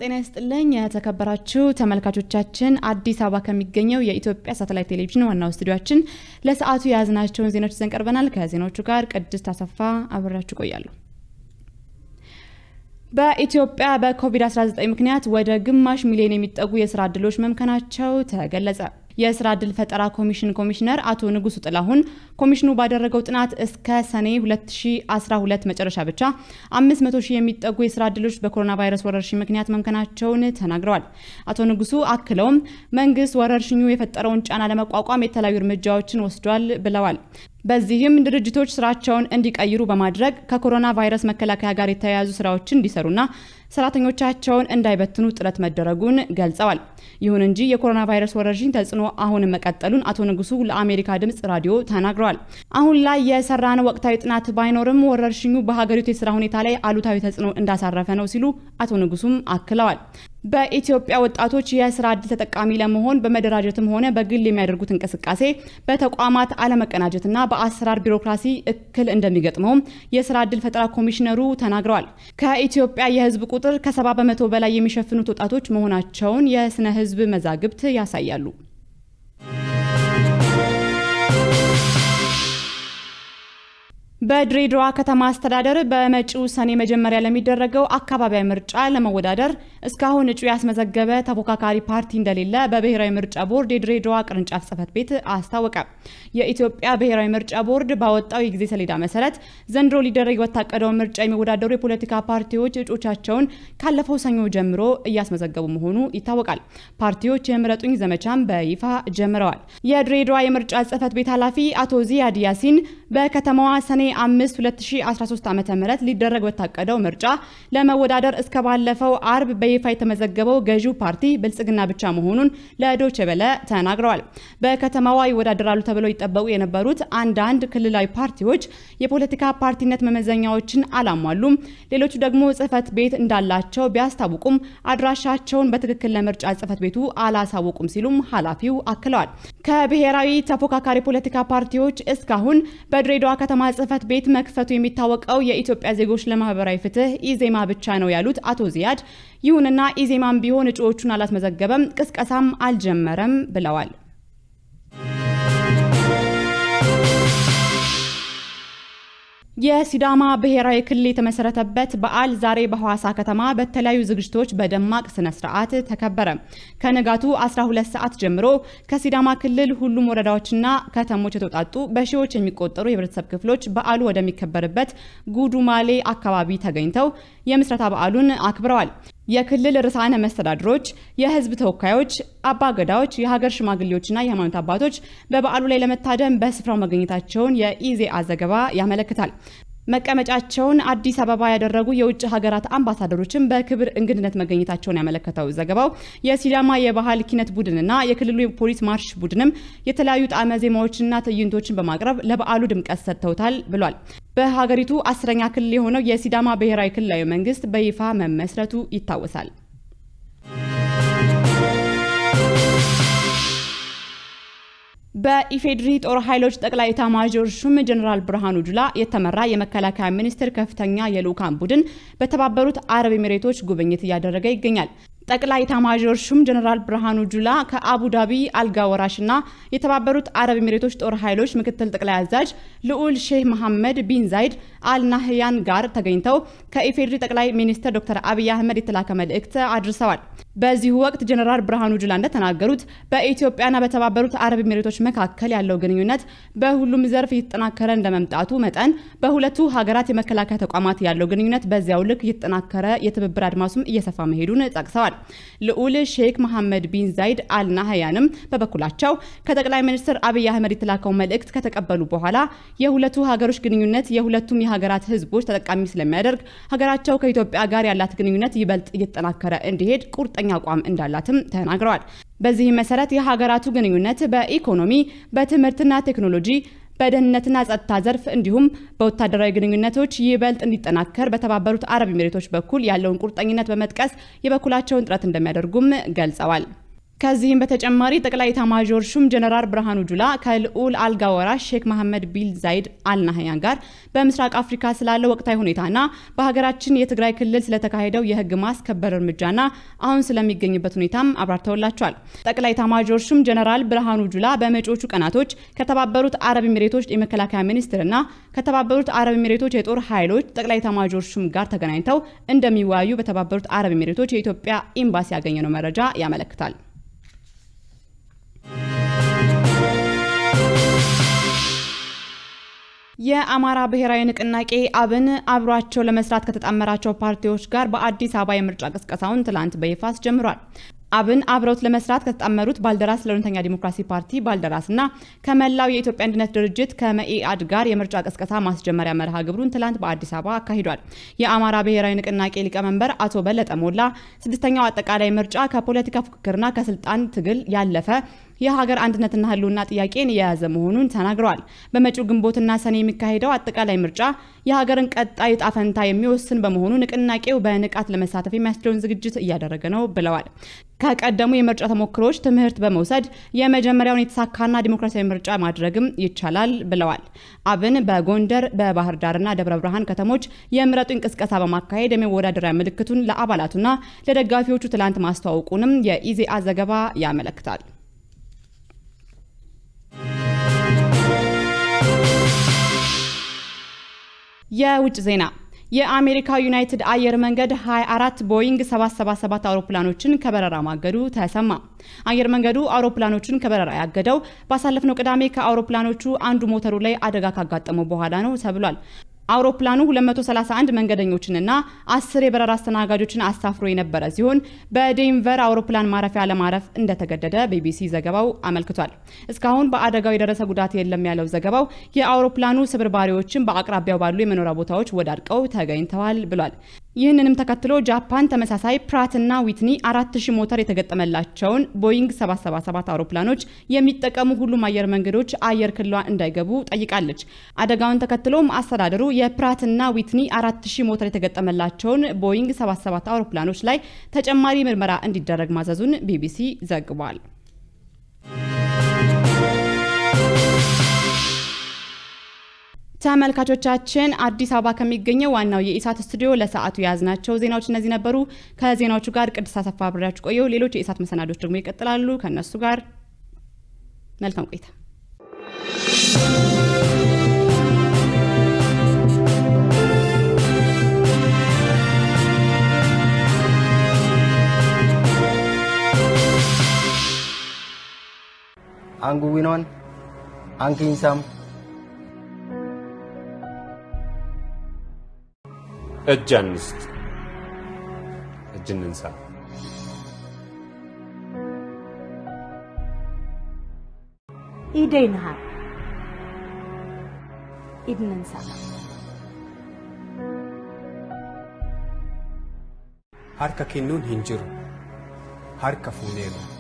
ጤና ይስጥልኝ የተከበራችሁ ተመልካቾቻችን አዲስ አበባ ከሚገኘው የኢትዮጵያ ሳተላይት ቴሌቪዥን ዋናው ስቱዲዮአችን ለሰዓቱ ያዝናቸውን ዜናዎች ይዘን ቀርበናል። ከዜናዎቹ ጋር ቅድስት አሰፋ አብራችሁ ቆያለሁ። በኢትዮጵያ በኮቪድ-19 ምክንያት ወደ ግማሽ ሚሊዮን የሚጠጉ የሥራ ዕድሎች መምከናቸው ተገለጸ። የሥራ ዕድል ፈጠራ ኮሚሽን ኮሚሽነር አቶ ንጉሱ ጥላሁን ኮሚሽኑ ባደረገው ጥናት እስከ ሰኔ 2012 መጨረሻ ብቻ 500,000 የሚጠጉ የሥራ ዕድሎች በኮሮና ቫይረስ ወረርሽኝ ምክንያት መምከናቸውን ተናግረዋል። አቶ ንጉሱ አክለውም መንግስት ወረርሽኙ የፈጠረውን ጫና ለመቋቋም የተለያዩ እርምጃዎችን ወስዷል ብለዋል። በዚህም ድርጅቶች ስራቸውን እንዲቀይሩ በማድረግ ከኮሮና ቫይረስ መከላከያ ጋር የተያያዙ ስራዎችን እንዲሰሩና ሰራተኞቻቸውን እንዳይበትኑ ጥረት መደረጉን ገልጸዋል። ይሁን እንጂ የኮሮና ቫይረስ ወረርሽኝ ተጽዕኖ አሁንም መቀጠሉን አቶ ንጉሱ ለአሜሪካ ድምጽ ራዲዮ ተናግረዋል። አሁን ላይ የሰራነው ወቅታዊ ጥናት ባይኖርም ወረርሽኙ በሀገሪቱ የሥራ ሁኔታ ላይ አሉታዊ ተጽዕኖ እንዳሳረፈ ነው ሲሉ አቶ ንጉሱም አክለዋል። በኢትዮጵያ ወጣቶች የሥራ ዕድል ተጠቃሚ ለመሆን በመደራጀትም ሆነ በግል የሚያደርጉት እንቅስቃሴ በተቋማት አለመቀናጀትና በአሰራር ቢሮክራሲ እክል እንደሚገጥመው የሥራ ዕድል ፈጠራ ኮሚሽነሩ ተናግረዋል። ከኢትዮጵያ የህዝብ ቁጥር ከ70 በመቶ በላይ የሚሸፍኑት ወጣቶች መሆናቸውን የስነ ህዝብ መዛግብት ያሳያሉ። በድሬዳዋ ከተማ አስተዳደር በመጪው ሰኔ መጀመሪያ ለሚደረገው አካባቢያዊ ምርጫ ለመወዳደር እስካሁን እጩ ያስመዘገበ ተፎካካሪ ፓርቲ እንደሌለ በብሔራዊ ምርጫ ቦርድ የድሬዳዋ ቅርንጫፍ ጽሕፈት ቤት አስታወቀ። የኢትዮጵያ ብሔራዊ ምርጫ ቦርድ ባወጣው የጊዜ ሰሌዳ መሰረት ዘንድሮ ሊደረግ በታቀደው ምርጫ የሚወዳደሩ የፖለቲካ ፓርቲዎች እጩዎቻቸውን ካለፈው ሰኞ ጀምሮ እያስመዘገቡ መሆኑ ይታወቃል። ፓርቲዎች የምረጡኝ ዘመቻም በይፋ ጀምረዋል። የድሬዳዋ የምርጫ ጽሕፈት ቤት ኃላፊ አቶ ዚያድ ያሲን በከተማዋ ሰኔ 5 2013 ዓ.ም ሊደረግ በታቀደው ምርጫ ለመወዳደር እስከ ባለፈው አርብ በይፋ የተመዘገበው ገዢው ፓርቲ ብልጽግና ብቻ መሆኑን ለዶይቼ ቬለ ተናግረዋል። በከተማዋ ይወዳደራሉ ተብለው ይጠበቁ የነበሩት አንዳንድ ክልላዊ ፓርቲዎች የፖለቲካ ፓርቲነት መመዘኛዎችን አላሟሉም፣ ሌሎቹ ደግሞ ጽሕፈት ቤት እንዳላቸው ቢያስታውቁም አድራሻቸውን በትክክል ለምርጫ ጽሕፈት ቤቱ አላሳወቁም ሲሉም ኃላፊው አክለዋል። ከብሔራዊ ተፎካካሪ ፖለቲካ ፓርቲዎች እስካሁን በድሬዳዋ ከተማ ጽሕፈት ቤት መክፈቱ የሚታወቀው የኢትዮጵያ ዜጎች ለማህበራዊ ፍትህ ኢዜማ ብቻ ነው ያሉት አቶ ዚያድ፣ ይሁንና ኢዜማም ቢሆን እጩዎቹን አላስመዘገበም፣ ቅስቀሳም አልጀመረም ብለዋል። የሲዳማ ብሔራዊ ክልል የተመሰረተበት በዓል ዛሬ በሐዋሳ ከተማ በተለያዩ ዝግጅቶች በደማቅ ስነ ስርዓት ተከበረ። ከንጋቱ 12 ሰዓት ጀምሮ ከሲዳማ ክልል ሁሉም ወረዳዎችና ከተሞች የተውጣጡ በሺዎች የሚቆጠሩ የህብረተሰብ ክፍሎች በዓሉ ወደሚከበርበት ጉዱማሌ አካባቢ ተገኝተው የምስረታ በዓሉን አክብረዋል። የክልል ርዕሳነ መስተዳድሮች፣ የህዝብ ተወካዮች፣ አባገዳዎች፣ የሀገር ሽማግሌዎችና የሃይማኖት አባቶች በበዓሉ ላይ ለመታደም በስፍራው መገኘታቸውን የኢዜአ ዘገባ ያመለክታል። መቀመጫቸውን አዲስ አበባ ያደረጉ የውጭ ሀገራት አምባሳደሮችን በክብር እንግድነት መገኘታቸውን ያመለከተው ዘገባው የሲዳማ የባህል ኪነት ቡድንና የክልሉ ፖሊስ ማርሽ ቡድንም የተለያዩ ጣዕመ ዜማዎችና ትዕይንቶችን በማቅረብ ለበዓሉ ድምቀት ሰጥተውታል ብሏል። በሀገሪቱ 10ኛ ክልል የሆነው የሲዳማ ብሔራዊ ክልላዊ መንግስት በይፋ መመስረቱ ይታወሳል። በኢፌድሪ ጦር ኃይሎች ጠቅላይ ኤታማዦር ሹም ጀነራል ብርሃኑ ጁላ የተመራ የመከላከያ ሚኒስቴር ከፍተኛ የልዑካን ቡድን በተባበሩት አረብ ኤሚሬቶች ጉብኝት እያደረገ ይገኛል። ጠቅላይ ኤታማዦር ሹም ጀነራል ብርሃኑ ጁላ ከአቡዳቢ አልጋ ወራሽና የተባበሩት አረብ ኤሚሬቶች ጦር ኃይሎች ምክትል ጠቅላይ አዛዥ ልዑል ሼህ መሐመድ ቢን ዛይድ አልናህያን ጋር ተገኝተው ከኢፌድሪ ጠቅላይ ሚኒስትር ዶክተር አብይ አህመድ የተላከ መልእክት አድርሰዋል። በዚህ ወቅት ጀነራል ብርሃኑ ጁላ እንደተናገሩት በኢትዮጵያና በተባበሩት አረብ ኤሚሬቶች መካከል ያለው ግንኙነት በሁሉም ዘርፍ እየተጠናከረ እንደመምጣቱ መጠን በሁለቱ ሀገራት የመከላከያ ተቋማት ያለው ግንኙነት በዚያው ልክ እየተጠናከረ የትብብር አድማሱም እየሰፋ መሄዱን ጠቅሰዋል። ልዑል ሼክ መሐመድ ቢን ዛይድ አልናህያንም በበኩላቸው ከጠቅላይ ሚኒስትር አብይ አህመድ የተላከው መልእክት ከተቀበሉ በኋላ የሁለቱ ሀገሮች ግንኙነት የሁለቱም የሀገራት ህዝቦች ተጠቃሚ ስለሚያደርግ ሀገራቸው ከኢትዮጵያ ጋር ያላት ግንኙነት ይበልጥ እየተጠናከረ እንዲሄድ ቁርጠኛ አቋም እንዳላትም ተናግረዋል። በዚህ መሰረት የሀገራቱ ግንኙነት በኢኮኖሚ፣ በትምህርትና ቴክኖሎጂ፣ በደህንነትና ጸጥታ ዘርፍ እንዲሁም በወታደራዊ ግንኙነቶች ይበልጥ እንዲጠናከር በተባበሩት አረብ ኤሚሬቶች በኩል ያለውን ቁርጠኝነት በመጥቀስ የበኩላቸውን ጥረት እንደሚያደርጉም ገልጸዋል። ከዚህም በተጨማሪ ጠቅላይ ኤታማዦር ሹም ጀነራል ብርሃኑ ጁላ ከልዑል አልጋ ወራሽ ሼክ መሐመድ ቢን ዛይድ አልናህያን ጋር በምስራቅ አፍሪካ ስላለው ወቅታዊ ሁኔታና በሀገራችን የትግራይ ክልል ስለተካሄደው የህግ ማስከበር እርምጃና አሁን ስለሚገኝበት ሁኔታም አብራርተውላቸዋል። ጠቅላይ ኤታማዦር ሹም ጀነራል ብርሃኑ ጁላ በመጪዎቹ ቀናቶች ከተባበሩት አረብ ኤሚሬቶች የመከላከያ ሚኒስትርና ከተባበሩት አረብ ኤሚሬቶች የጦር ኃይሎች ጠቅላይ ኤታማዦር ሹም ጋር ተገናኝተው እንደሚወያዩ በተባበሩት አረብ ኤሚሬቶች የኢትዮጵያ ኤምባሲ ያገኘነው መረጃ ያመለክታል። የአማራ ብሔራዊ ንቅናቄ አብን አብሯቸው ለመስራት ከተጣመራቸው ፓርቲዎች ጋር በአዲስ አበባ የምርጫ ቅስቀሳውን ትላንት በይፋ አስጀምሯል። አብን አብረውት ለመስራት ከተጣመሩት ባልደራስ ለእውነተኛ ዲሞክራሲ ፓርቲ ባልደራስና ከመላው የኢትዮጵያ አንድነት ድርጅት ከመኢአድ ጋር የምርጫ ቅስቀሳ ማስጀመሪያ መርሃ ግብሩን ትላንት በአዲስ አበባ አካሂዷል። የአማራ ብሔራዊ ንቅናቄ ሊቀመንበር አቶ በለጠ ሞላ ስድስተኛው አጠቃላይ ምርጫ ከፖለቲካ ፉክክርና ከስልጣን ትግል ያለፈ የሀገር አንድነትና ህልውና ጥያቄን የያዘ መሆኑን ተናግረዋል። በመጪው ግንቦትና ሰኔ የሚካሄደው አጠቃላይ ምርጫ የሀገርን ቀጣይ ዕጣ ፈንታ የሚወስን በመሆኑ ንቅናቄው በንቃት ለመሳተፍ የሚያስችለውን ዝግጅት እያደረገ ነው ብለዋል። ከቀደሙ የምርጫ ተሞክሮች ትምህርት በመውሰድ የመጀመሪያውን የተሳካና ዲሞክራሲያዊ ምርጫ ማድረግም ይቻላል ብለዋል። አብን በጎንደር በባህር ዳርና ደብረ ብርሃን ከተሞች የምረጡ እንቅስቃሴ በማካሄድ የመወዳደሪያ ምልክቱን ለአባላቱና ለደጋፊዎቹ ትላንት ማስተዋወቁንም የኢዜአ ዘገባ ያመለክታል። የውጭ ዜና የአሜሪካ ዩናይትድ አየር መንገድ 24 ቦይንግ 777 አውሮፕላኖችን ከበረራ ማገዱ ተሰማ። አየር መንገዱ አውሮፕላኖችን ከበረራ ያገደው ባሳለፍነው ቅዳሜ ከአውሮፕላኖቹ አንዱ ሞተሩ ላይ አደጋ ካጋጠመው በኋላ ነው ተብሏል። አውሮፕላኑ 231 መንገደኞችንና 10 የበረራ አስተናጋጆችን አሳፍሮ የነበረ ሲሆን በዴንቨር አውሮፕላን ማረፊያ ለማረፍ እንደተገደደ ቢቢሲ ዘገባው አመልክቷል። እስካሁን በአደጋው የደረሰ ጉዳት የለም ያለው ዘገባው የአውሮፕላኑ ስብርባሪዎችን በአቅራቢያው ባሉ የመኖሪያ ቦታዎች ወዳድቀው ተገኝተዋል ብሏል። ይህንንም ተከትሎ ጃፓን ተመሳሳይ ፕራትና ዊትኒ 4000 ሞተር የተገጠመላቸውን ቦይንግ 777 አውሮፕላኖች የሚጠቀሙ ሁሉም አየር መንገዶች አየር ክልሏ እንዳይገቡ ጠይቃለች። አደጋውን ተከትሎም አስተዳደሩ የፕራትና ዊትኒ 4000 ሞተር የተገጠመላቸውን ቦይንግ 77 አውሮፕላኖች ላይ ተጨማሪ ምርመራ እንዲደረግ ማዘዙን ቢቢሲ ዘግቧል። ተመልካቾቻችን አዲስ አበባ ከሚገኘው ዋናው የኢሳት ስቱዲዮ ለሰዓቱ ያዝናቸው ዜናዎች እነዚህ ነበሩ። ከዜናዎቹ ጋር ቅድስት አሰፋ አብሬያችሁ ቆየሁ። ሌሎች የኢሳት መሰናዶች ደግሞ ይቀጥላሉ። ከነሱ ጋር መልካም ቆይታ። አንጉዊኖን አንኪንሳም እጅ አንስት፣ እጅ እንንሳ። ኢደይንሃ ኢድ እንንሳ። harka kennuun hin jiru, harka fuuneeru.